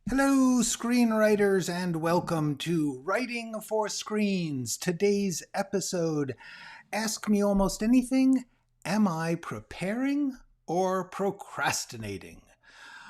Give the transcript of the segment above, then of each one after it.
Hello, screenwriters, and welcome to Writing for Screens. Today's episode, Ask Me Almost Anything, Am I Preparing or Procrastinating?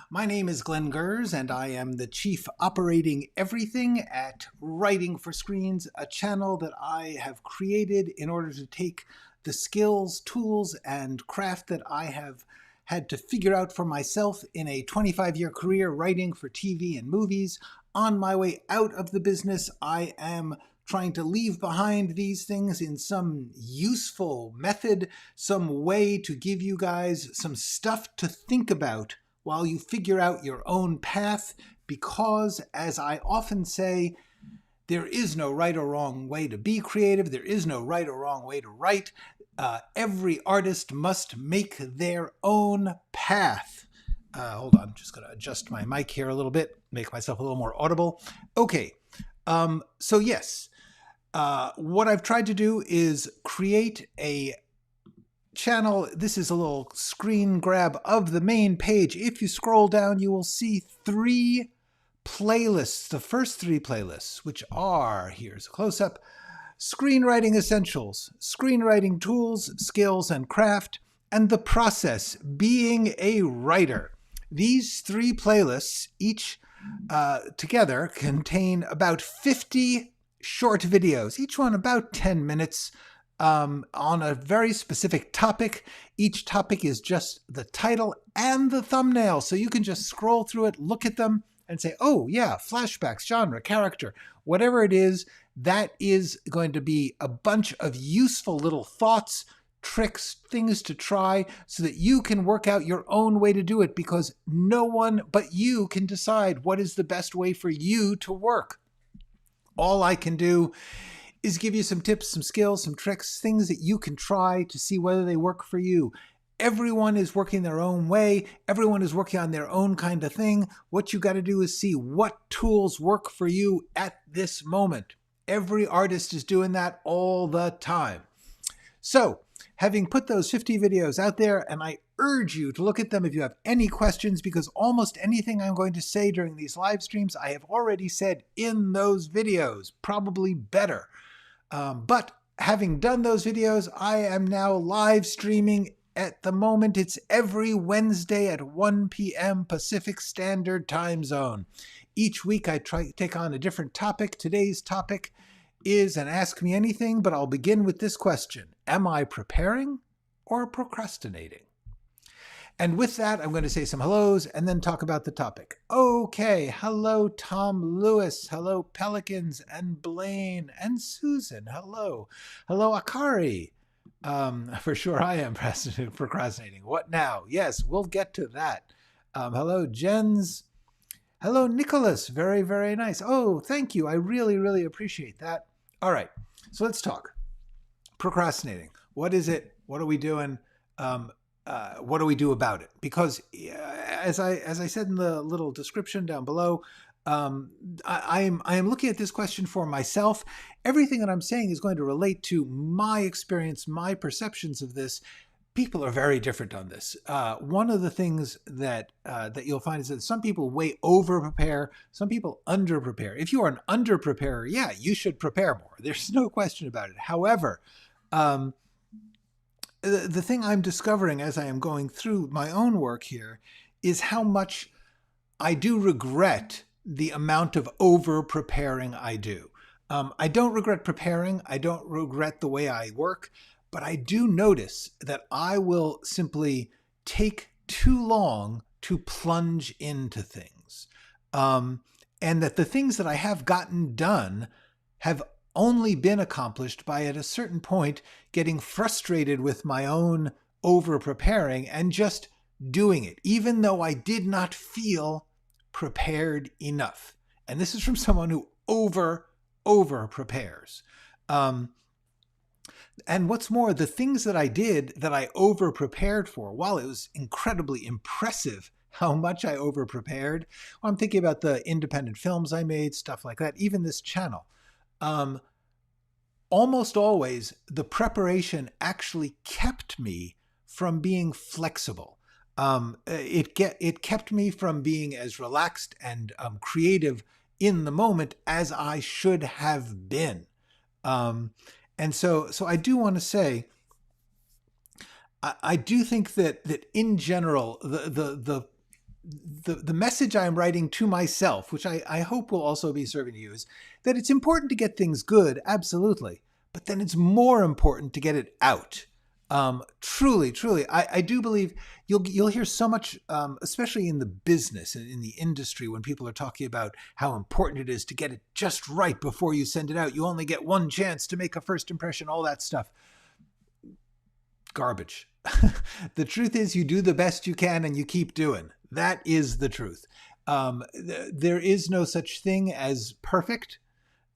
My name is Glenn Gers, and I am the Chief Operating Everything at Writing for Screens, a channel that I have created in order to take the skills, tools, and craft that I have had to figure out for myself in a 25-year career writing for TV and movies. On my way out of the business, I am trying to leave behind these things in some useful method, some way to give you guys some stuff to think about while you figure out your own path, because, as I often say, there is no right or wrong way to be creative. There is no right or wrong way to write. Every artist must make their own path. Hold on, I'm just going to adjust my mic here a little bit, make myself a little more audible. Okay, so yes, what I've tried to do is create a channel. This is a little screen grab of the main page. If you scroll down, you will see three playlists, the first three playlists, which are, here's a close-up, Screenwriting Essentials, Screenwriting Tools, Skills, and Craft, and The Process, Being a Writer. These three playlists, each together, contain about 50 short videos, each one about 10 minutes, on a very specific topic. Each topic is just the title and the thumbnail, so you can just scroll through it, look at them, and say, oh yeah, flashbacks, genre, character, whatever it is. That is going to be a bunch of useful little thoughts, tricks, things to try so that you can work out your own way to do it, because no one but you can decide what is the best way for you to work. All I can do is give you some tips, some skills, some tricks, things that you can try to see whether they work for you. Everyone is working their own way. Everyone is working on their own kind of thing. What you got to do is see what tools work for you at this moment. Every artist is doing that all the time. So, having put those 50 videos out there, and I urge you to look at them if you have any questions, because almost anything I'm going to say during these live streams, I have already said in those videos, probably better. But having done those videos, I am now live streaming. At the moment, it's every Wednesday at 1 p.m. Pacific Standard Time Zone. Each week, I try to take on a different topic. Today's topic is an Ask Me Anything, but I'll begin with this question. Am I preparing or procrastinating? And with that, I'm going to say some hellos and then talk about the topic. Okay, hello, Tom Lewis. Hello, Pelicans and Blaine and Susan. Hello. Hello, Akari. For sure I am procrastinating. What now? Yes, we'll get to that. Hello, Jens. Hello, Nicholas. Very, very nice. Oh, thank you. I really, really appreciate that. All right, so let's talk. Procrastinating. What is it? What are we doing? What do we do about it? Because as I said in the little description down below, I am looking at this question for myself. Everything that I'm saying is going to relate to my experience, my perceptions of this. People are very different on this. One of the things that you'll find is that some people way over prepare, some people under prepare. If you are an under preparer, yeah, you should prepare more. There's no question about it. However, the thing I'm discovering as I am going through my own work here is how much I do regret the amount of over preparing I do. I don't regret preparing. I don't regret the way I work. But I do notice that I will simply take too long to plunge into things. And that the things that I have gotten done have only been accomplished by, at a certain point, getting frustrated with my own over-preparing and just doing it, even though I did not feel prepared enough. And this is from someone who over-prepares. And what's more, the things that I did that I over-prepared for, while it was incredibly impressive how much I over-prepared, well, I'm thinking about the independent films I made, stuff like that, even this channel. Almost always, the preparation actually kept me from being flexible. it kept me from being as relaxed and creative in the moment as I should have been. And so I do want to say, I do think that in general, the message I'm writing to myself, which I hope will also be serving to you, is that it's important to get things good, absolutely, but then it's more important to get it out. Truly, I do believe you'll hear so much, especially in the business and in the industry, when people are talking about how important it is to get it just right before you send it out. You only get one chance to make a first impression, all that stuff. Garbage. The truth is, you do the best you can and you keep doing. That is the truth. There is no such thing as perfect.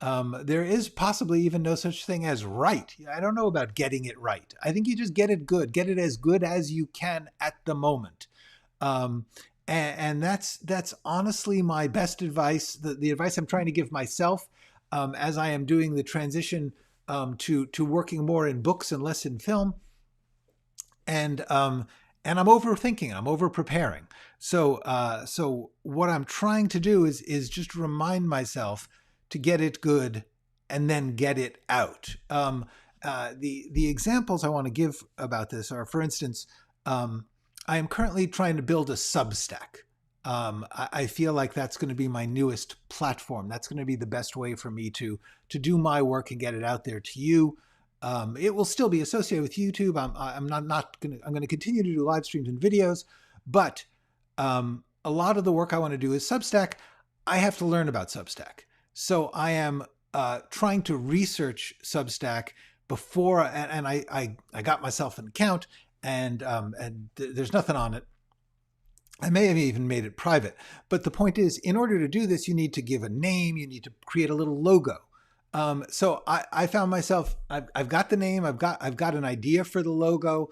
There is possibly even no such thing as right. I don't know about getting it right. I think you just get it good. Get it as good as you can at the moment. And that's honestly my best advice. The advice I'm trying to give myself as I am doing the transition to working more in books and less in film. And I'm overthinking. I'm over preparing. So what I'm trying to do is just remind myself to get it good and then get it out. The examples I want to give about this are, for instance, I am currently trying to build a Substack. I feel like that's going to be my newest platform. That's going to be the best way for me to do my work and get it out there to you. It will still be associated with YouTube. I'm going to continue to do live streams and videos, but a lot of the work I want to do is Substack. I have to learn about Substack. So I am trying to research Substack before, and I got myself an account, and there's nothing on it. I may have even made it private. But the point is, in order to do this, you need to give a name. You need to create a little logo. So I found myself, I've got the name, I've got an idea for the logo,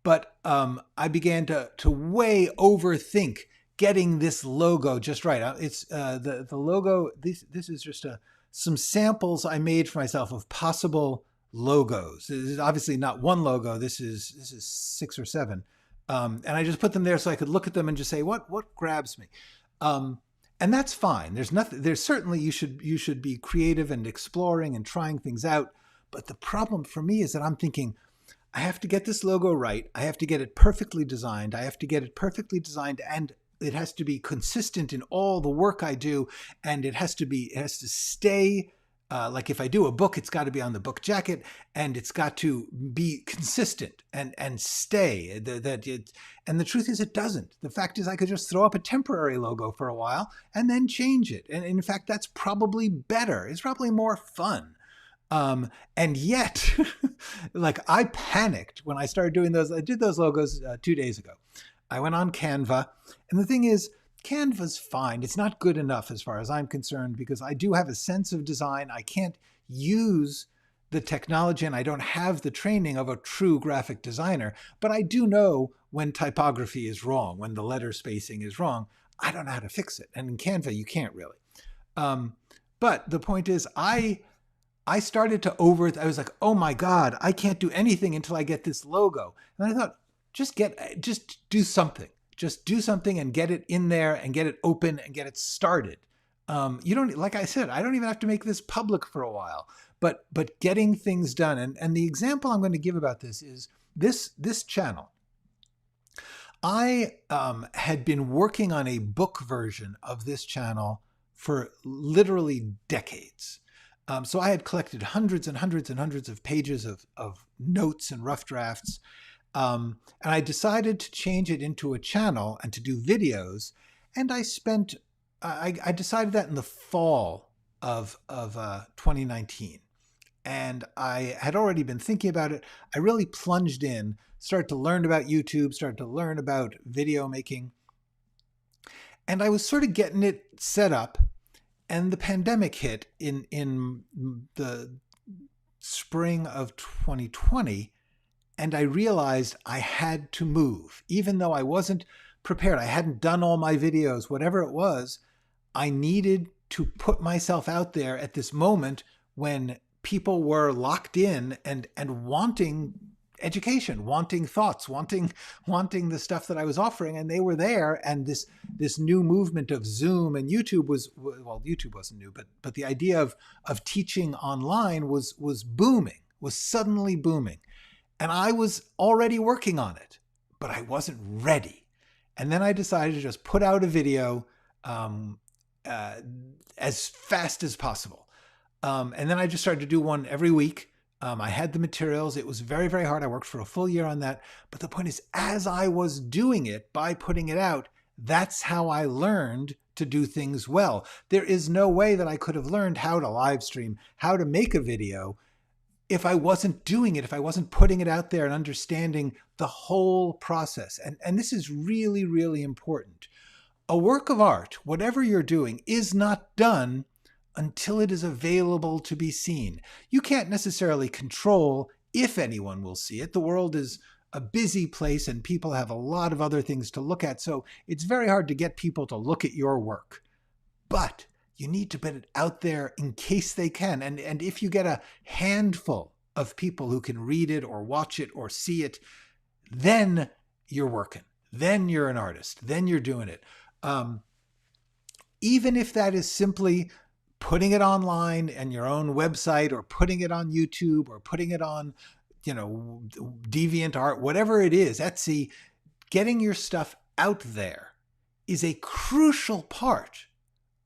but I began to way overthink getting this logo just right. It's the logo. This is just some samples I made for myself of possible logos. This is obviously not one logo. This is 6 or 7, and I just put them there so I could look at them and just say what grabs me. And that's fine. There's nothing. There's certainly you should be creative and exploring and trying things out. But the problem for me is that I'm thinking, I have to get this logo right. I have to get it perfectly designed. I have to get it perfectly designed, and it has to be consistent in all the work I do. And it has to stay. Like if I do a book, it's got to be on the book jacket, and it's got to be consistent and stay. And the truth is, it doesn't. The fact is, I could just throw up a temporary logo for a while and then change it. And in fact, that's probably better. It's probably more fun. And yet, like I panicked when I started doing those. I did those logos 2 days ago. I went on Canva, and the thing is, Canva's fine. It's not good enough as far as I'm concerned, because I do have a sense of design. I can't use the technology, and I don't have the training of a true graphic designer, but I do know when typography is wrong, when the letter spacing is wrong. I don't know how to fix it. And in Canva, you can't really. But the point is, I started to I was like, oh my God, I can't do anything until I get this logo. And I thought, just do something. Just do something and get it in there and get it open and get it started. You don't, like I said, I don't even have to make this public for a while, but getting things done. And the example I'm going to give about this is this channel. I had been working on a book version of this channel for literally decades. So I had collected hundreds and hundreds and hundreds of pages of notes and rough drafts. And I decided to change it into a channel and to do videos. And I decided that in the fall of 2019. And I had already been thinking about it. I really plunged in, started to learn about YouTube, started to learn about video making. And I was sort of getting it set up. And the pandemic hit in the spring of 2020. And I realized I had to move. Even though I wasn't prepared, I hadn't done all my videos, whatever it was, I needed to put myself out there at this moment when people were locked in and wanting education, wanting thoughts, wanting the stuff that I was offering, and they were there. And this new movement of Zoom and YouTube YouTube wasn't new, but the idea of teaching online was booming, was suddenly booming. And I was already working on it, but I wasn't ready. And then I decided to just put out a video as fast as possible. And then I just started to do one every week. I had the materials. It was very, very hard. I worked for a full year on that. But the point is, as I was doing it, by putting it out, that's how I learned to do things well. There is no way that I could have learned how to live stream, how to make a video, if I wasn't doing it, if I wasn't putting it out there and understanding the whole process. And this is really, really important. A work of art, whatever you're doing, is not done until it is available to be seen. You can't necessarily control if anyone will see it. The world is a busy place and people have a lot of other things to look at. So it's very hard to get people to look at your work. But you need to put it out there in case they can. And if you get a handful of people who can read it or watch it or see it, then you're working. Then you're an artist. Then you're doing it. Even if that is simply putting it online and your own website, or putting it on YouTube, or putting it on, DeviantArt, whatever it is, Etsy, getting your stuff out there is a crucial part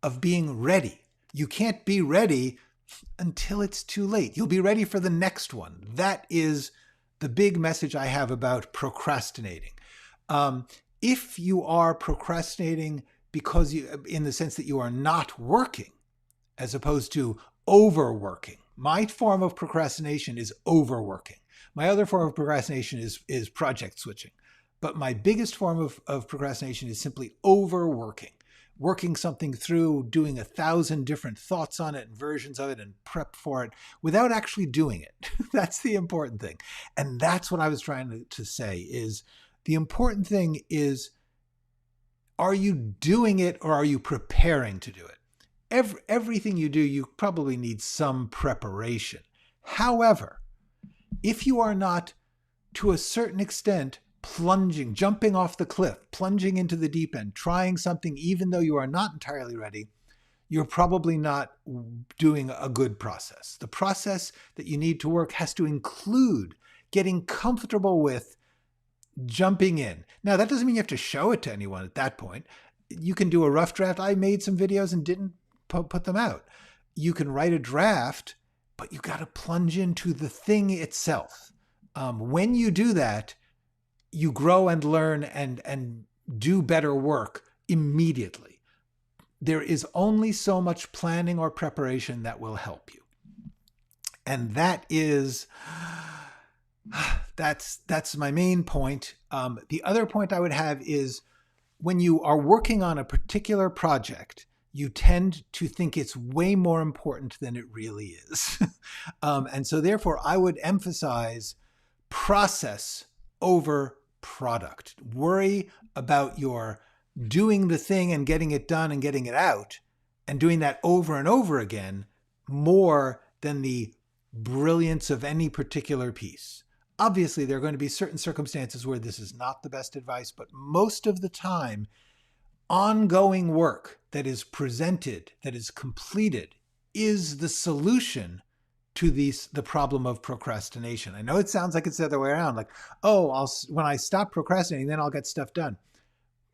of being ready. You can't be ready until it's too late. You'll be ready for the next one. That is the big message I have about procrastinating. If you are procrastinating because in the sense that you are not working, as opposed to overworking. My form of procrastination is overworking. My other form of procrastination is project switching. But my biggest form of procrastination is simply overworking. Working something through, doing 1,000 different thoughts on it and versions of it and prep for it without actually doing it. That's the important thing. And that's what I was trying to say is the important thing is, are you doing it or are you preparing to do it? Everything you do, you probably need some preparation. However, if you are not, to a certain extent, plunging, jumping off the cliff, plunging into the deep end, trying something even though you are not entirely ready, you're probably not doing a good process. The process that you need to work has to include getting comfortable with jumping in. Now, that doesn't mean you have to show it to anyone at that point. You can do a rough draft. I made some videos and didn't put them out. You can write a draft, but you got to plunge into the thing itself. When you do that, you grow and learn and do better work immediately. There is only so much planning or preparation that will help you. And that's my main point. The other point I would have is when you are working on a particular project, you tend to think it's way more important than it really is. And so therefore, I would emphasize process over product. Worry about your doing the thing and getting it done and getting it out and doing that over and over again more than the brilliance of any particular piece. Obviously, there are going to be certain circumstances where this is not the best advice, but most of the time, ongoing work that is presented, that is completed, is the solution to the problem of procrastination. I know it sounds like it's the other way around, like, oh, when I stop procrastinating, then I'll get stuff done.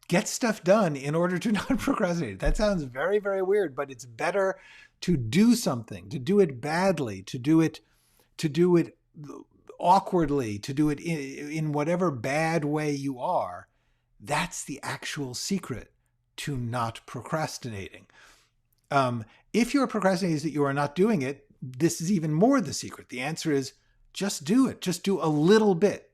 Get stuff done in order to not procrastinate. That sounds very, very weird, but it's better to do something, to do it badly, to do it awkwardly, to do it in whatever bad way you are. That's the actual secret to not procrastinating. If your procrastinating is that you are not doing it, this is even more the secret. The answer is just do it. Just do a little bit.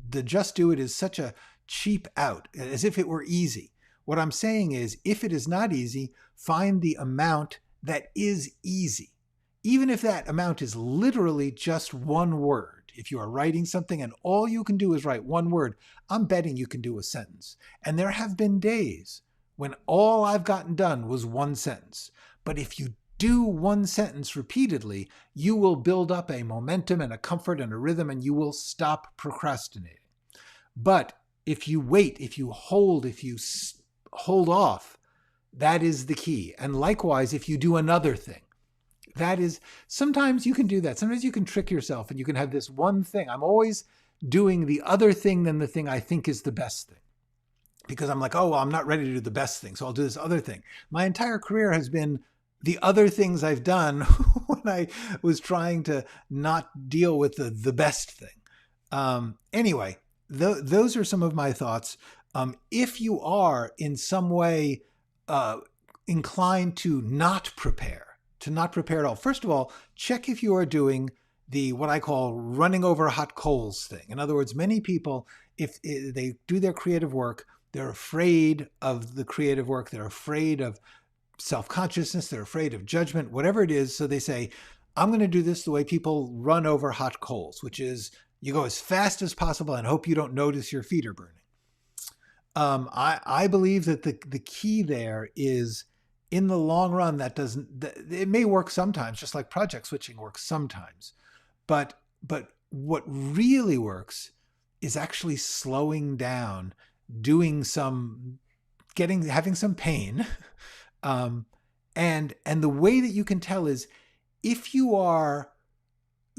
The just do it is such a cheap out, as if it were easy. What I'm saying is, if it is not easy, find the amount that is easy. Even if that amount is literally just one word. If you are writing something and all you can do is write one word, I'm betting you can do a sentence. And there have been days when all I've gotten done was one sentence. But if you do one sentence repeatedly, you will build up a momentum and a comfort and a rhythm, and you will stop procrastinating. But if you wait, if you hold off, that is the key. And likewise, if you do another thing, that is, sometimes you can do that. Sometimes you can trick yourself and you can have this one thing. I'm always doing the other thing than the thing I think is the best thing. Because I'm like, oh, well, I'm not ready to do the best thing, so I'll do this other thing. My entire career has been the other things I've done when I was trying to not deal with the best thing. Anyway, those are some of my thoughts. If you are in some way inclined to not prepare at all, first of all, check if you are doing what I call running over hot coals thing. In other words, many people, if they do their creative work, they're afraid of the creative work. They're afraid of self-consciousness. They're afraid of judgment, whatever it is. So they say, I'm going to do this the way people run over hot coals, which is you go as fast as possible and hope you don't notice your feet are burning. I believe that the key there is, in the long run, it may work sometimes, just like project switching works sometimes. But what really works is actually slowing down, having some pain. And the way that you can tell is if you are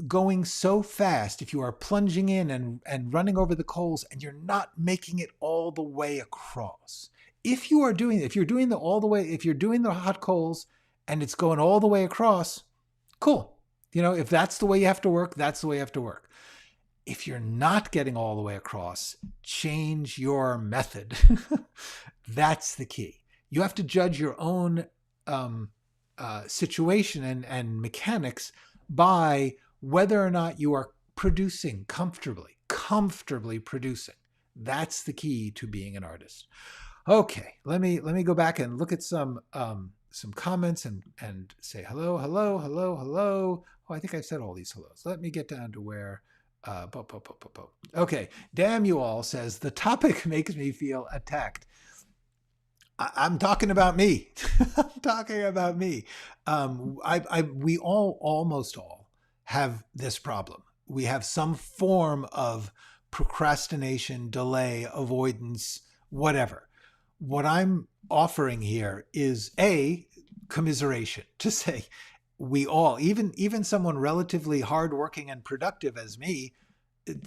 going so fast, if you are plunging in and running over the coals and you're not making it all the way across. If you're doing the hot coals and it's going all the way across, cool. If that's the way you have to work, that's the way you have to work. If you're not getting all the way across, change your method. That's the key. You have to judge your own situation and mechanics by whether or not you are producing comfortably producing. That's the key to being an artist. Okay, let me go back and look at some comments and say hello. Oh, I think I said all these hellos. Let me get down to where. Okay, damn you all says the topic makes me feel attacked. I'm talking about me. I'm talking about me. We almost all have this problem. We have some form of procrastination, delay, avoidance, whatever. What I'm offering here is commiseration, to say we all, even someone relatively hardworking and productive as me,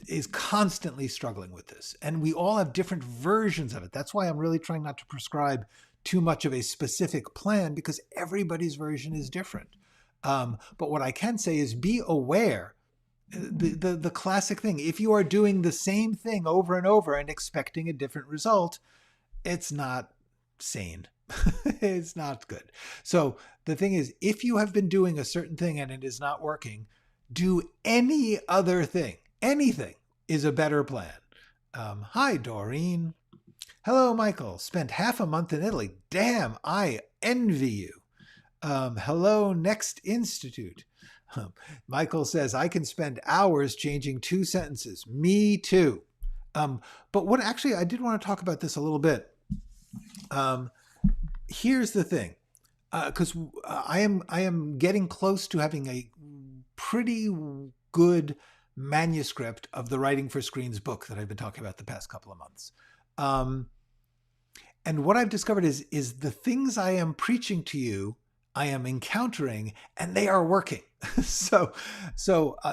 is constantly struggling with this. And we all have different versions of it. That's why I'm really trying not to prescribe too much of a specific plan, because everybody's version is different. But what I can say is be aware. The classic thing, if you are doing the same thing over and over and expecting a different result, it's not sane. It's not good. So the thing is, if you have been doing a certain thing and it is not working, do any other thing. Anything is a better plan. Hi, Doreen. Hello, Michael. Spent half a month in Italy. Damn, I envy you. Hello, Next Institute. Michael says, I can spend hours changing 2 sentences. Me too. But what actually, I did want to talk about this a little bit. Here's the thing, because I am getting close to having a pretty good manuscript of the Writing for Screens book that I've been talking about the past couple of months. And what I've discovered is the things I am preaching to you, I am encountering, and they are working. So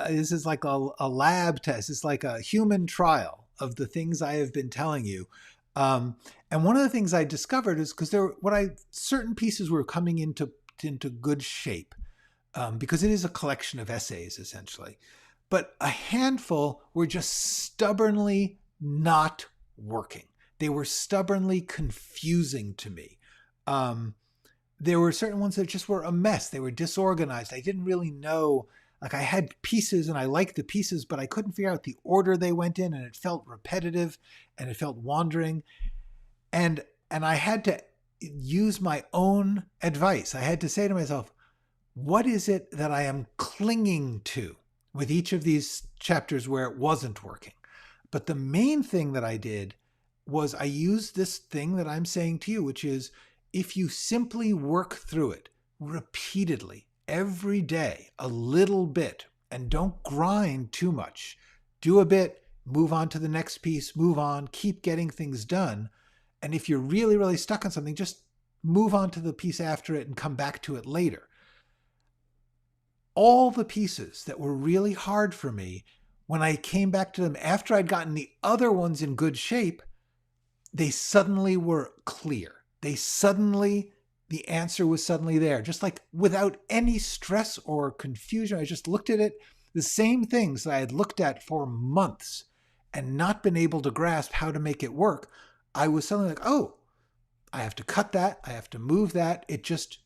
this is like a lab test. It's like a human trial of the things I have been telling you. And one of the things I discovered is because certain pieces were coming into good shape, because it is a collection of essays essentially, but a handful were just stubbornly not working. They were stubbornly confusing to me. There were certain ones that just were a mess. They were disorganized. I didn't really know. Like, I had pieces and I liked the pieces, but I couldn't figure out the order they went in, and it felt repetitive and it felt wandering. And I had to use my own advice. I had to say to myself, what is it that I am clinging to with each of these chapters where it wasn't working? But the main thing that I did was I used this thing that I'm saying to you, which is, if you simply work through it, repeatedly, every day, a little bit, and don't grind too much. Do a bit, move on to the next piece, move on, keep getting things done. And if you're really, really stuck on something, just move on to the piece after it and come back to it later. All the pieces that were really hard for me, when I came back to them after I'd gotten the other ones in good shape, they suddenly were clear. The answer was suddenly there, just like without any stress or confusion. I just looked at it, the same things that I had looked at for months and not been able to grasp how to make it work. I was suddenly like, oh, I have to cut that. I have to move that. It just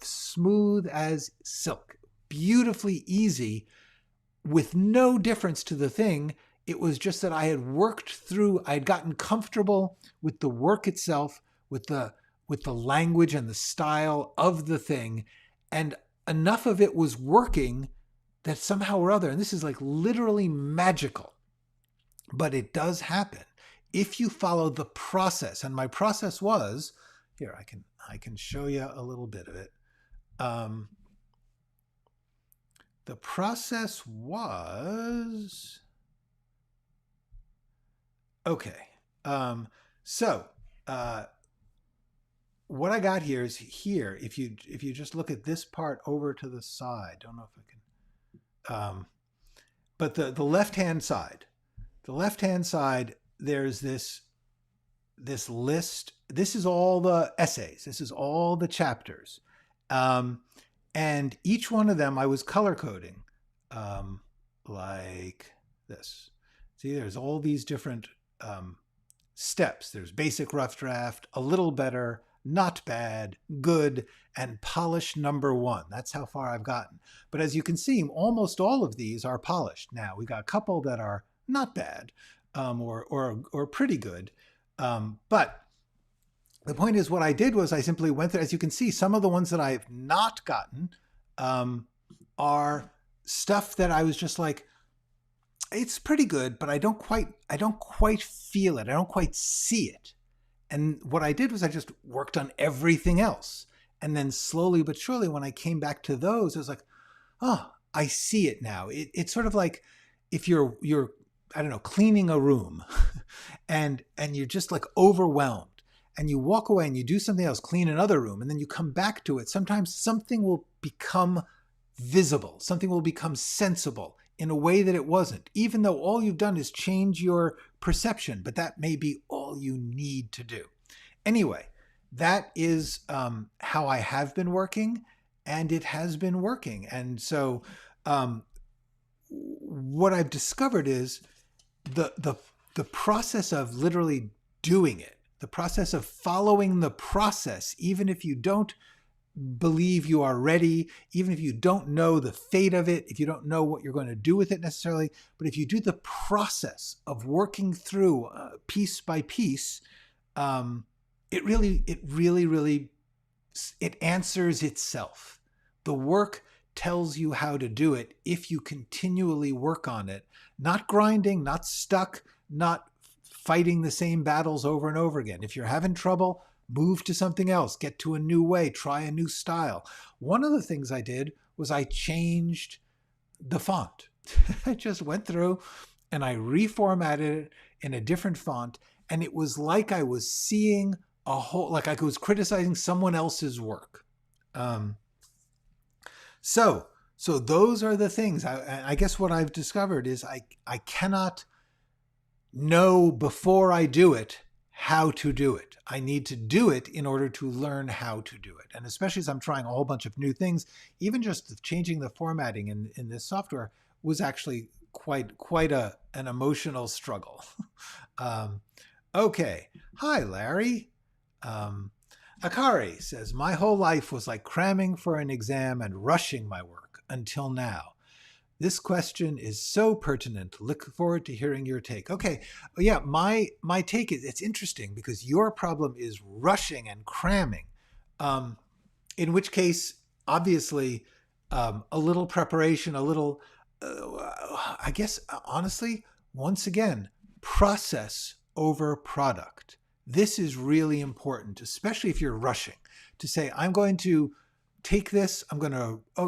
smooth as silk, beautifully easy, with no difference to the thing. It was just that I had worked through, I had gotten comfortable with the work itself, with the language and the style of the thing, and enough of it was working that somehow or other, and this is like literally magical, but it does happen if you follow the process. And my process was, here, I can show you a little bit of it. The process was, okay. What I got here is here. If you just look at this part over to the side, don't know if I can, but the left-hand side, there's this list. This is all the essays. This is all the chapters. And each one of them I was color coding, like this. See, there's all these different steps. There's basic rough draft, a little better, not bad, good, and polished number 1. That's how far I've gotten. But as you can see, almost all of these are polished. Now, we got a couple that are not bad, or pretty good. But the point is, what I did was I simply went through, as you can see, some of the ones that I've not gotten are stuff that I was just like, it's pretty good, but I don't quite feel it. I don't quite see it. And what I did was I just worked on everything else. And then slowly but surely, when I came back to those, I was like, oh, I see it now. It's sort of like if you're I don't know, cleaning a room and you're just like overwhelmed, and you walk away and you do something else, clean another room, and then you come back to it. Sometimes something will become visible. Something will become sensible in a way that it wasn't, even though all you've done is change your perception, but that may be all you need to do. Anyway, that is how I have been working, and it has been working. And so what I've discovered is the process of literally doing it, the process of following the process, even if you don't believe you are ready, even if you don't know the fate of it, if you don't know what you're going to do with it necessarily, but if you do the process of working through piece by piece, it really answers itself. The work tells you how to do it if you continually work on it, not grinding, not stuck, not fighting the same battles over and over again. If you're having trouble, move to something else, get to a new way, try a new style. One of the things I did was I changed the font. I just went through and I reformatted it in a different font. And it was like I was seeing a whole, like I was criticizing someone else's work. So those are the things. I guess what I've discovered is I cannot know before I do it how to do it. I need to do it in order to learn how to do it. And especially as I'm trying a whole bunch of new things, even just changing the formatting in this software was actually quite an emotional struggle. Okay. Hi, Larry. Akari says, my whole life was like cramming for an exam and rushing my work until now. This question is so pertinent. Look forward to hearing your take. Okay. Yeah, my take is, it's interesting because your problem is rushing and cramming, in which case, obviously, a little preparation, a little, I guess, honestly, once again, process over product. This is really important, especially if you're rushing, to say, I'm going to take this,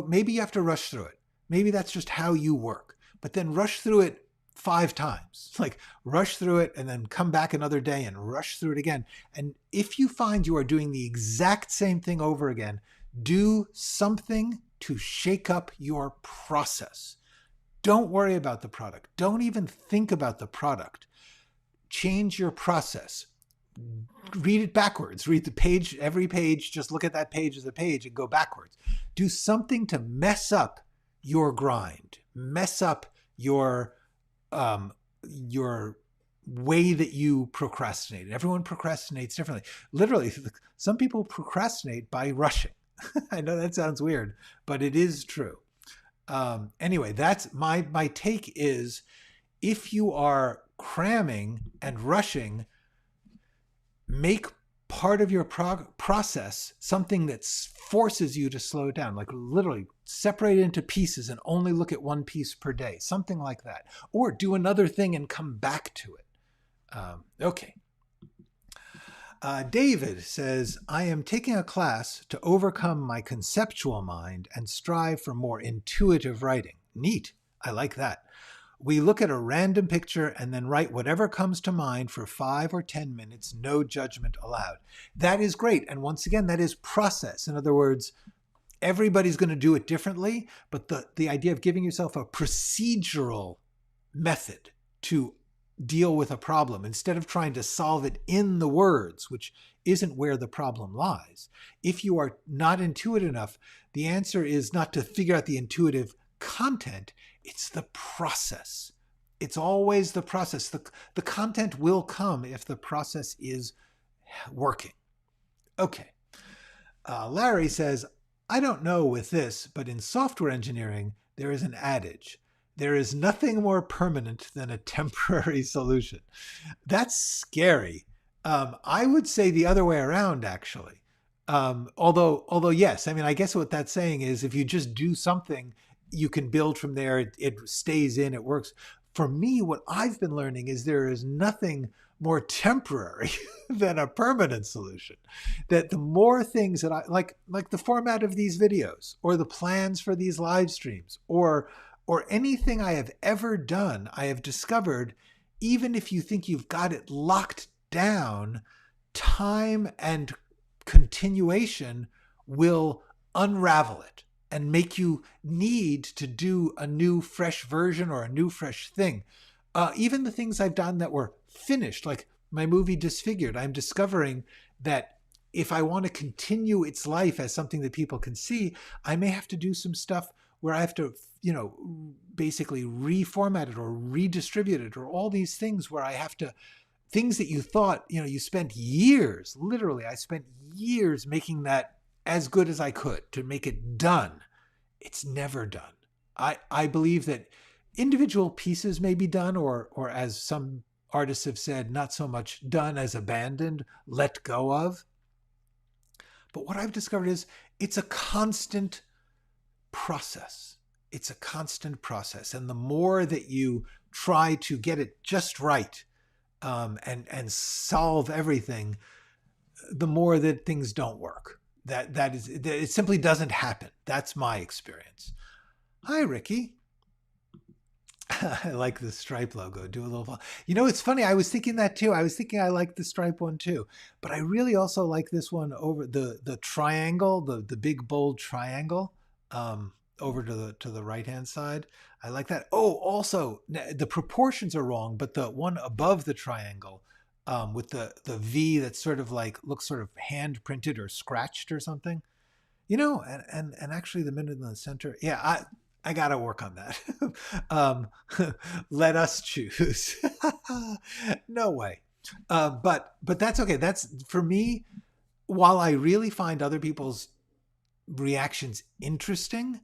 maybe you have to rush through it. Maybe that's just how you work, but then rush through it 5 times, like rush through it and then come back another day and rush through it again. And if you find you are doing the exact same thing over again, do something to shake up your process. Don't worry about the product. Don't even think about the product. Change your process. Read it backwards. Read the page, every page, just look at that page as a page and go backwards. Do something to mess up your grind, mess up your way that you procrastinate. Everyone procrastinates differently. Literally, some people procrastinate by rushing. I know that sounds weird, but it is true. Anyway, that's my take is, if you are cramming and rushing, make part of your process something that forces you to slow down, like literally separate it into pieces and only look at one piece per day, something like that. Or do another thing and come back to it. Okay. David says, I am taking a class to overcome my conceptual mind and strive for more intuitive writing. Neat. I like that. We look at a random picture and then write whatever comes to mind for 5 or 10 minutes, no judgment allowed. That is great. And once again, that is process. In other words, everybody's going to do it differently, but the idea of giving yourself a procedural method to deal with a problem instead of trying to solve it in the words, which isn't where the problem lies. If you are not intuitive enough, the answer is not to figure out the intuitive content, it's the process. It's always the process. The content will come if the process is working. Okay. Larry says, I don't know with this, but in software engineering, there is an adage. There is nothing more permanent than a temporary solution. That's scary. I would say the other way around, actually. Although yes, I mean, I guess what that's saying is if you just do something, you can build from there. It stays in, it works. For me, what I've been learning is there is nothing more temporary than a permanent solution. That the more things that I like the format of these videos or the plans for these live streams or anything I have ever done, I have discovered, even if you think you've got it locked down, time and continuation will unravel it and make you need to do a new fresh version or a new fresh thing. Even the things I've done that were finished, like my movie Disfigured, I'm discovering that if I want to continue its life as something that people can see, I may have to do some stuff where I have to, basically reformat it or redistribute it, or all these things where I have to, things that you thought, you spent years, literally, I spent years making that as good as I could to make it done. It's never done. I believe that individual pieces may be done, or as some artists have said, not so much done as abandoned, let go of. But what I've discovered is it's a constant process. It's a constant process. And the more that you try to get it just right and solve everything, the more that things don't work. That is, it simply doesn't happen. That's my experience. Hi, Ricky. I like the Stripe logo. Do a little. It's funny. I was thinking that too. I was thinking I like the Stripe one too, but I really also like this one over the triangle, the big bold triangle, over to the right hand side. I like that. Oh, also the proportions are wrong, but the one above the triangle, with the V that's sort of like looks sort of hand printed or scratched or something, and actually the middle in the center. Yeah, I got to work on that. Let us choose. No way. But that's okay. That's for me. While I really find other people's reactions interesting,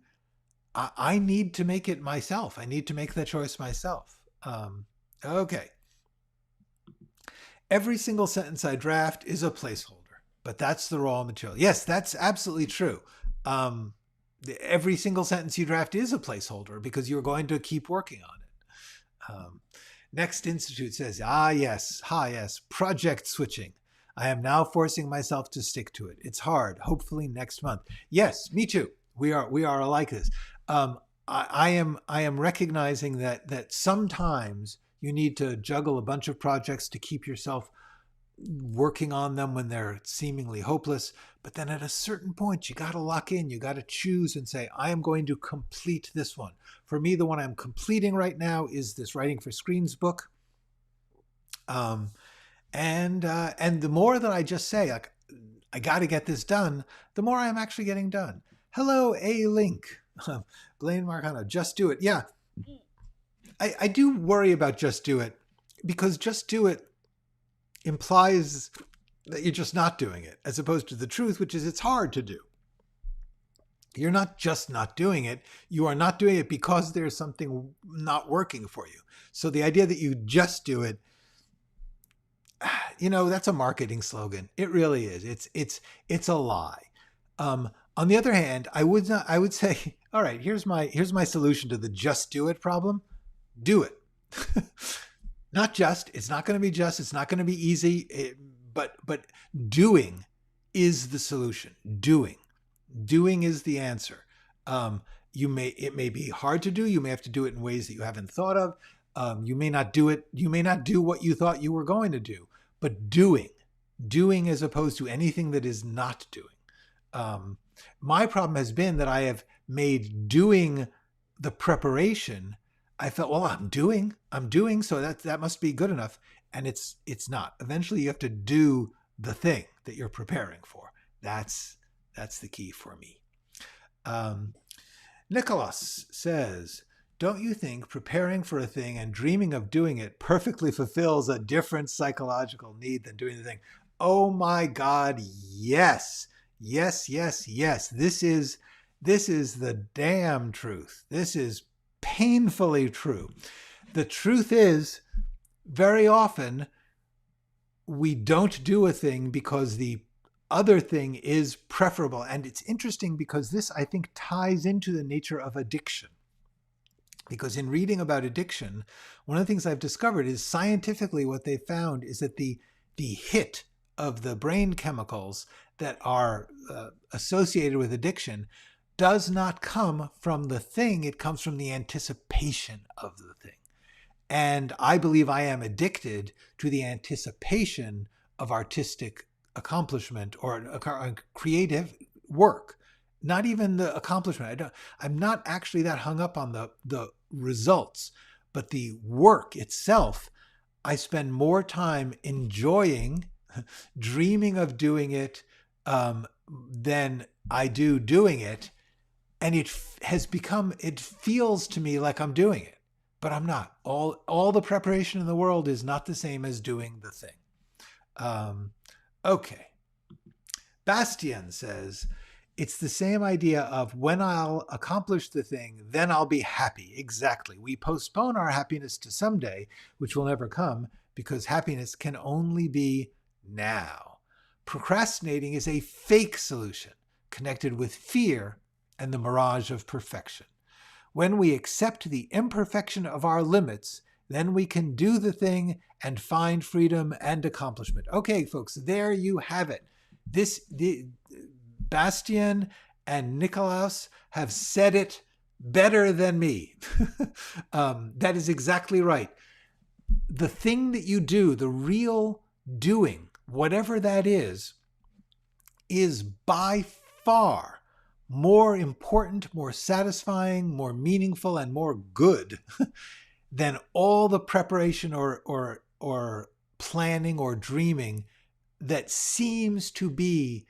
I need to make it myself. I need to make that choice myself. Okay. Every single sentence I draft is a placeholder, but that's the raw material. Yes, that's absolutely true. Every single sentence you draft is a placeholder because you're going to keep working on it. Next Institute says, yes, project switching. I am now forcing myself to stick to it. It's hard. Hopefully next month. Yes, me too. We are like this. I am recognizing that sometimes you need to juggle a bunch of projects to keep yourself working on them when they're seemingly hopeless. But then at a certain point, you got to lock in. You got to choose and say, I am going to complete this one. For me, the one I'm completing right now is this Writing for Screens book. And the more that I just say, like, I got to get this done, the more I'm actually getting done. Hello, A-Link. Blaine Marcano, just do it. Yeah, I do worry about just do it, because just do it implies that you're just not doing it, as opposed to the truth, which is it's hard to do. You're not just not doing it. You are not doing it because there's something not working for you. So the idea that you just do it, that's a marketing slogan. It really is. It's a lie. On the other hand, I would say, all right, here's my solution to the just do it problem. Do it. Not just, it's not going to be just, it's not going to be easy, but doing is the solution. Doing is the answer. It may be hard to do. You may have to do it in ways that you haven't thought of. You may not do it. You may not do what you thought you were going to do, but doing as opposed to anything that is not doing. My problem has been that I have made doing the preparation. I felt, well, I'm doing, so that must be good enough. And it's not. Eventually you have to do the thing that you're preparing for. That's the key for me. Nicholas says, don't you think preparing for a thing and dreaming of doing it perfectly fulfills a different psychological need than doing the thing? Oh my God, yes. Yes. This is the damn truth. This is painfully true. The truth is, very often we don't do a thing because the other thing is preferable. And it's interesting because this, I think, ties into the nature of addiction. Because in reading about addiction, one of the things I've discovered is scientifically what they found is that the hit of the brain chemicals that are associated with addiction does not come from the thing. It comes from the anticipation of the thing. And I believe I am addicted to the anticipation of artistic accomplishment or creative work. Not even the accomplishment. I'm not actually that hung up on the results, but the work itself. I spend more time enjoying, dreaming of doing it, than I do doing it. And it feels to me like I'm doing it, but I'm not. All the preparation in the world is not the same as doing the thing. Okay. Bastian says, it's the same idea of when I'll accomplish the thing, then I'll be happy. Exactly. We postpone our happiness to someday, which will never come, because happiness can only be now. Procrastinating is a fake solution connected with fear and the mirage of perfection. When we accept the imperfection of our limits, then we can do the thing and find freedom and accomplishment. Okay, folks, there you have it. Bastian and Nikolaus have said it better than me. That is exactly right. The thing that you do, the real doing, whatever that is by far more important, more satisfying, more meaningful, and more good than all the preparation or planning or dreaming that seems to be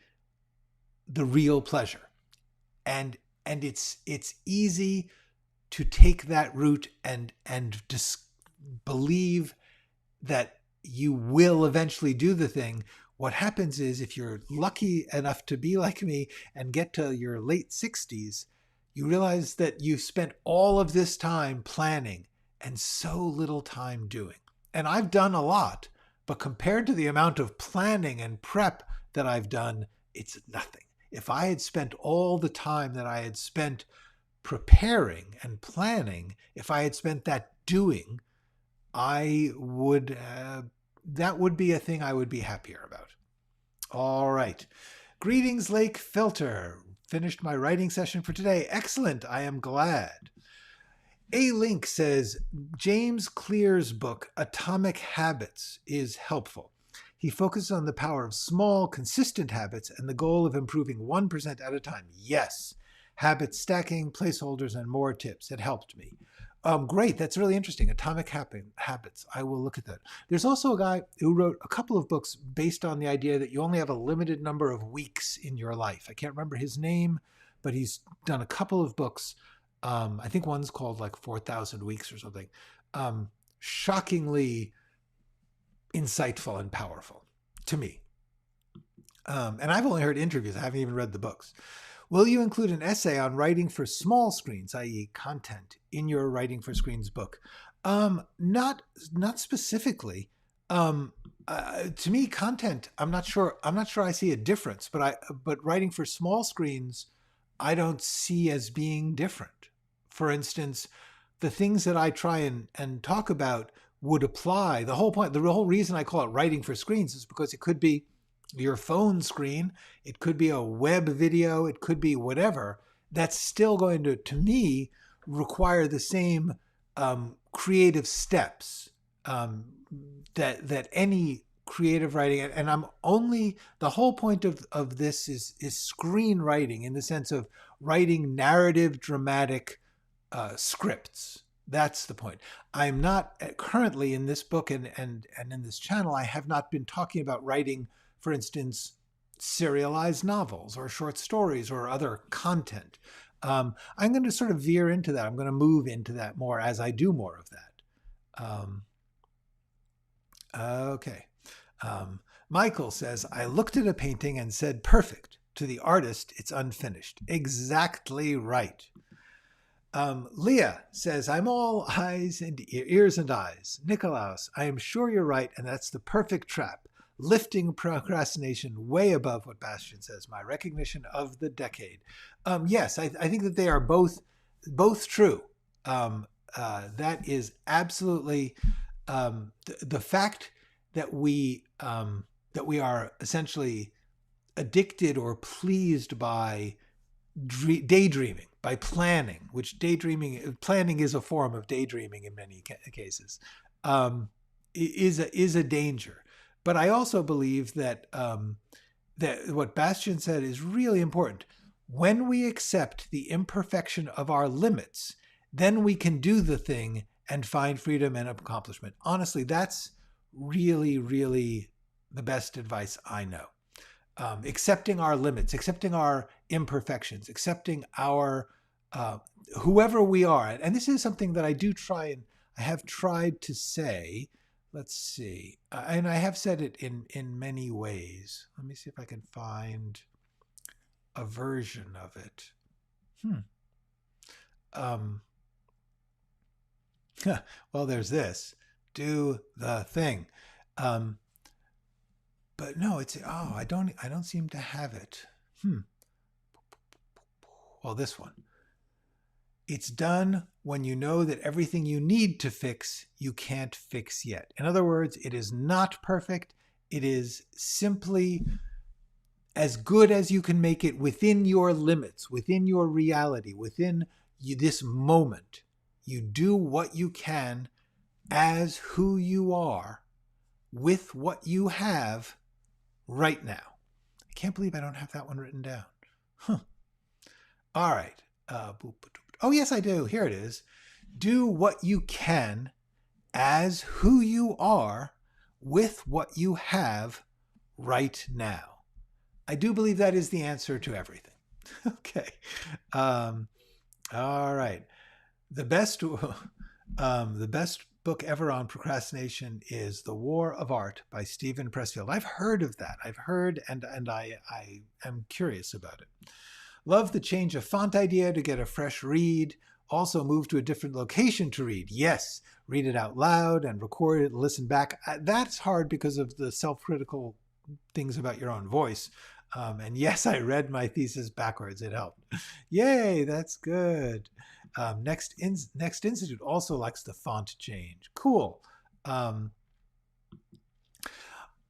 the real pleasure. And it's easy to take that route and just believe that you will eventually do the thing. What happens is, if you're lucky enough to be like me and get to your late 60s, you realize that you've spent all of this time planning and so little time doing. And I've done a lot, but compared to the amount of planning and prep that I've done, it's nothing. If I had spent all the time that I had spent preparing and planning, if I had spent that doing, that would be a thing I would be happier about. All right. Greetings, Lake Filter. Finished my writing session for today. Excellent. I am glad. A Link says James Clear's book, Atomic Habits, is helpful. He focuses on the power of small, consistent habits and the goal of improving 1% at a time. Yes. Habit stacking, placeholders, and more tips. It helped me. Great. That's really interesting. Atomic Habits. I will look at that. There's also a guy who wrote a couple of books based on the idea that you only have a limited number of weeks in your life. I can't remember his name, but he's done a couple of books. I think one's called like 4,000 Weeks or something. Shockingly insightful and powerful to me. And I've only heard interviews. I haven't even read the books. Will you include an essay on writing for small screens, i.e. content, in your Writing for Screens book? Not specifically. To me, content, I'm not sure I see a difference, but writing for small screens, I don't see as being different. For instance, the things that I try and talk about would apply. The whole reason I call it Writing for Screens is because it could be your phone screen, it could be a web video, it could be whatever. That's still going to me, require the same creative steps that any creative writing, and the whole point of this is screenwriting in the sense of writing narrative, dramatic scripts. That's the point. I'm not currently in this book and in this channel, I have not been talking about writing, for instance, serialized novels or short stories or other content. I'm going to sort of veer into that. I'm going to move into that more as I do more of that. Okay. Michael says, I looked at a painting and said, perfect. To the artist, it's unfinished. Exactly right. Leah says, I'm all eyes and ears and eyes. Nikolaus, I am sure you're right, and that's the perfect trap. Lifting procrastination way above what Bastian says, my recognition of the decade. Yes, I think that they are both true. That is absolutely the fact that we are essentially addicted or pleased by daydreaming, by planning, which planning is a form of daydreaming in many cases, is a danger. But I also believe that that what Bastian said is really important. When we accept the imperfection of our limits, then we can do the thing and find freedom and accomplishment. Honestly, that's really, really the best advice I know. Accepting our limits, accepting our imperfections, accepting our whoever we are. And this is something that I have tried to say. Let's see. And I have said it in many ways. Let me see if I can find a version of it. Well, there's this. Do the thing. But no, I don't seem to have it. Well, this one. It's done when you know that everything you need to fix, you can't fix yet. In other words, it is not perfect. It is simply as good as you can make it within your limits, within your reality, within this moment. You do what you can as who you are with what you have right now. I can't believe I don't have that one written down. All right. Oh, yes, I do. Here it is. Do what you can as who you are with what you have right now. I do believe that is the answer to everything. Okay. All right. The best book ever on procrastination is The War of Art by Stephen Pressfield. I've heard of that. I've heard, and I am curious about it. Love the change of font idea to get a fresh read. Also move to a different location to read. Yes, read it out loud and record it and listen back. That's hard because of the self-critical things about your own voice. And yes, I read my thesis backwards. It helped. Yay, that's good. Next Institute also likes the font change. Cool.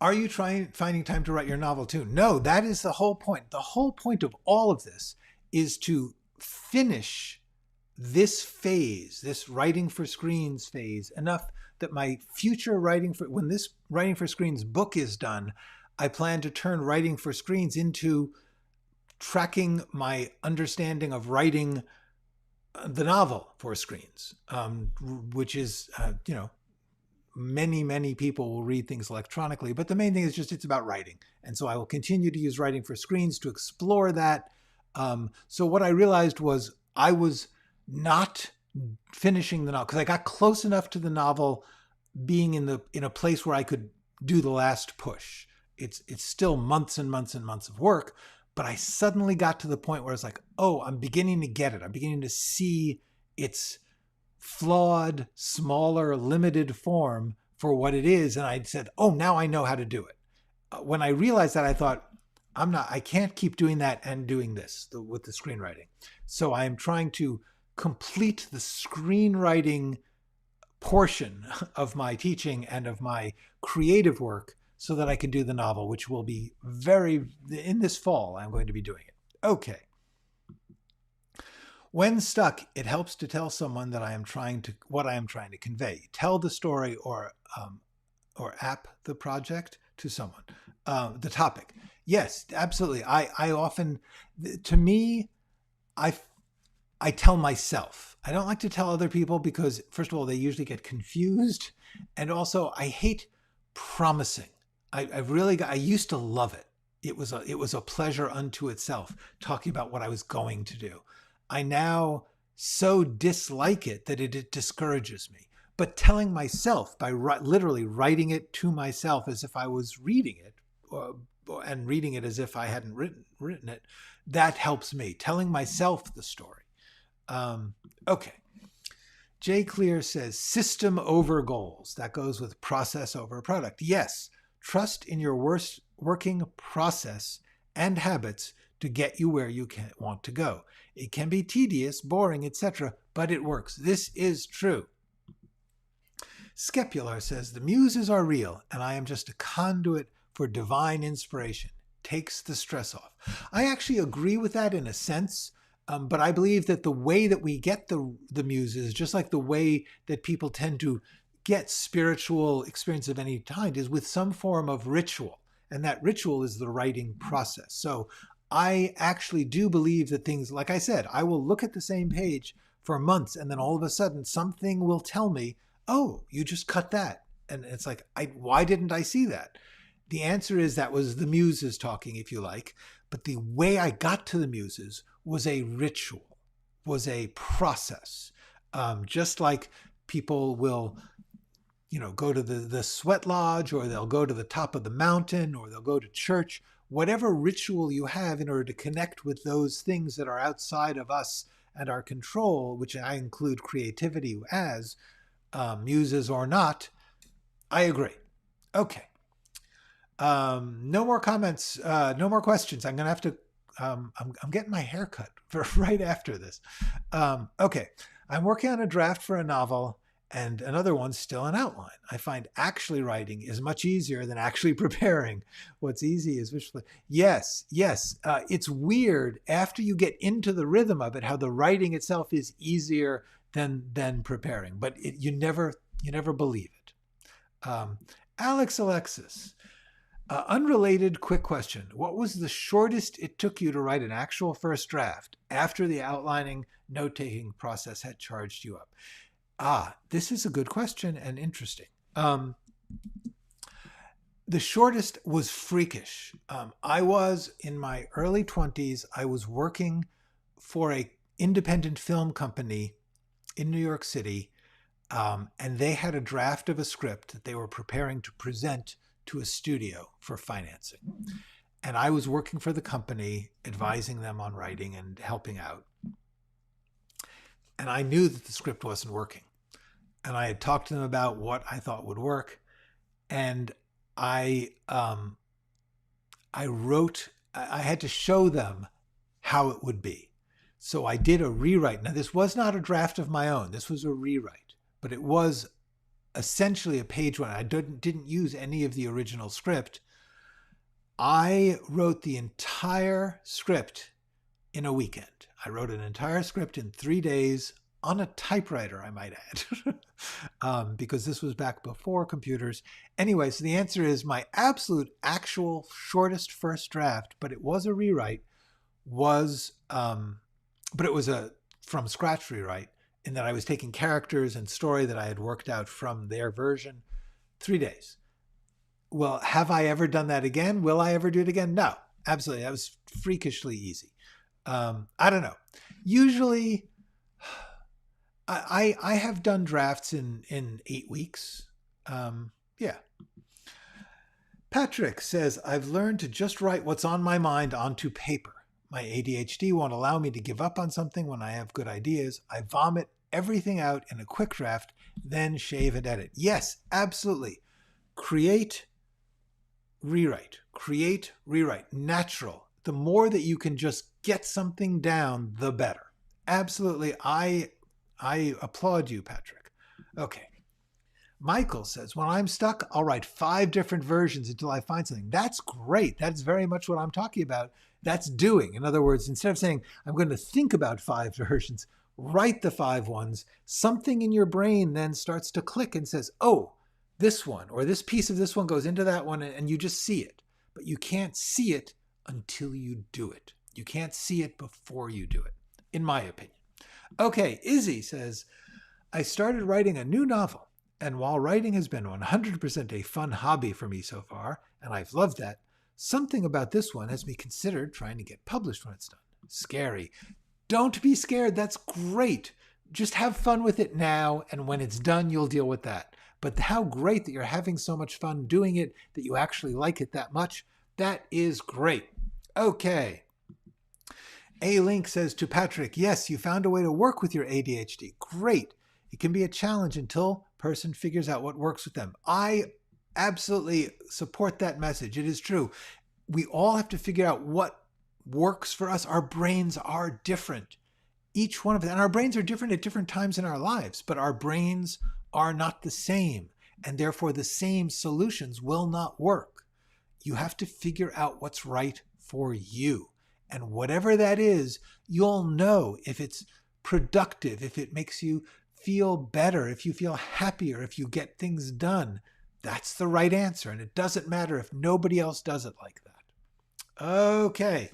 Are you finding time to write your novel too? No, that is the whole point. The whole point of all of this is to finish this phase, this writing for screens phase, enough that my future when this writing for screens book is done, I plan to turn writing for screens into tracking my understanding of writing the novel for screens, which is, many people will read things electronically, but the main thing is just it's about writing. And so I will continue to use writing for screens to explore that. So what I realized was I was not finishing the novel because I got close enough to the novel being in a place where I could do the last push. It's still months and months and months of work, but I suddenly got to the point where it's like, oh, I'm beginning to get it. I'm beginning to see its flawed, smaller, limited form for what it is. And I said, oh, now I know how to do it. When I realized that, I thought, I can't keep doing that and doing this with the screenwriting. So I am trying to complete the screenwriting portion of my teaching and of my creative work so that I can do the novel, which will be in this fall, I'm going to be doing it. Okay. When stuck, it helps to tell someone that what I am trying to convey. Tell the story or app the project to someone. The topic. Yes, absolutely. I often, to me, I tell myself. I don't like to tell other people because, first of all, they usually get confused. And also, I hate promising. I used to love it. It was a pleasure unto itself, talking about what I was going to do. I now so dislike it that it discourages me. But telling myself by literally writing it to myself as if I was reading it, and reading it as if I hadn't written it, that helps me. Telling myself the story. Okay. Jay Clear says system over goals. That goes with process over product. Yes. Trust in your working process and habits to get you where you want to go. It can be tedious, boring, etc., but it works. This is true. Skepular says, the muses are real, and I am just a conduit for divine inspiration. Takes the stress off. I actually agree with that in a sense, but I believe that the way that we get the muses, just like the way that people tend to get spiritual experience of any kind, is with some form of ritual. And that ritual is the writing process. So I actually do believe that things, like I said, I will look at the same page for months and then all of a sudden something will tell me, oh, you just cut that. And it's like, why didn't I see that? The answer is that was the muses talking, if you like. But the way I got to the muses was a ritual, was a process. Just like people will, go to the sweat lodge, or they'll go to the top of the mountain, or they'll go to church. Whatever ritual you have in order to connect with those things that are outside of us and our control, which I include creativity as, muses or not, I agree. Okay. No more comments, no more questions. I'm going to have to, I'm getting my hair cut for right after this. Okay. I'm working on a draft for a novel and another one's still an outline. I find actually writing is much easier than actually preparing. What's easy is visually. Yes. It's weird after you get into the rhythm of it, how the writing itself is easier than preparing, but you never believe it. Alex Alexis, unrelated quick question. What was the shortest it took you to write an actual first draft after the outlining note-taking process had charged you up? This is a good question and interesting. The shortest was freakish. I was in my early 20s. I was working for an independent film company in New York City, and they had a draft of a script that they were preparing to present to a studio for financing. And I was working for the company, advising them on writing and helping out. And I knew that the script wasn't working. And I had talked to them about what I thought would work. And I had to show them how it would be. So I did a rewrite. Now, this was not a draft of my own. This was a rewrite, but it was essentially a page one. I didn't use any of the original script. I wrote the entire script in a weekend. I wrote an entire script in 3 days on a typewriter, I might add, because this was back before computers. Anyway, so the answer is my absolute actual shortest first draft, but it was a rewrite, but it was a from scratch rewrite, in that I was taking characters and story that I had worked out from their version. 3 days. Well, have I ever done that again? Will I ever do it again? No, absolutely. That was freakishly easy. I don't know. Usually, I have done drafts in 8 weeks. Yeah. Patrick says, I've learned to just write what's on my mind onto paper. My ADHD won't allow me to give up on something when I have good ideas. I vomit everything out in a quick draft, then shave and edit. Yes, absolutely. Create, rewrite. Create, rewrite. Natural. The more that you can just get something down, the better. Absolutely. I applaud you, Patrick. Okay. Michael says, when I'm stuck, I'll write 5 different versions until I find something. That's great. That's very much what I'm talking about. That's doing. In other words, instead of saying, I'm going to think about 5 versions, write the 5 ones. Something in your brain then starts to click and says, oh, this one or this piece of this one goes into that one, and you just see it. But you can't see it until you do it. You can't see it before you do it, in my opinion. Okay, Izzy says, I started writing a new novel, and while writing has been 100% a fun hobby for me so far, and I've loved that, something about this one has me considered trying to get published when it's done. Scary. Don't be scared. That's great. Just have fun with it now, and when it's done, you'll deal with that. But how great that you're having so much fun doing it, that you actually like it that much. That is great. Okay. A-Link says to Patrick, yes, you found a way to work with your ADHD. Great. It can be a challenge until person figures out what works with them. I absolutely support that message. It is true. We all have to figure out what works for us. Our brains are different. Each one of them. And our brains are different at different times in our lives, but our brains are not the same. And therefore, the same solutions will not work. You have to figure out what's right for you. And whatever that is, you'll know if it's productive, if it makes you feel better, if you feel happier, if you get things done. That's the right answer. And it doesn't matter if nobody else does it like that. Okay.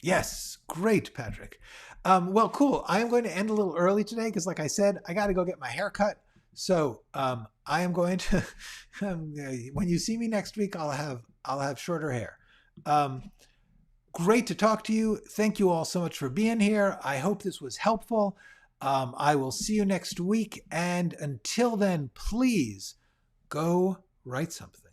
Yes. Great, Patrick. Well, cool. I am going to end a little early today because, like I said, I got to go get my hair cut. So I am going to, when you see me next week, I'll have shorter hair. Great to talk to you. Thank you all so much for being here. I hope this was helpful. I will see you next week. And until then, please go write something.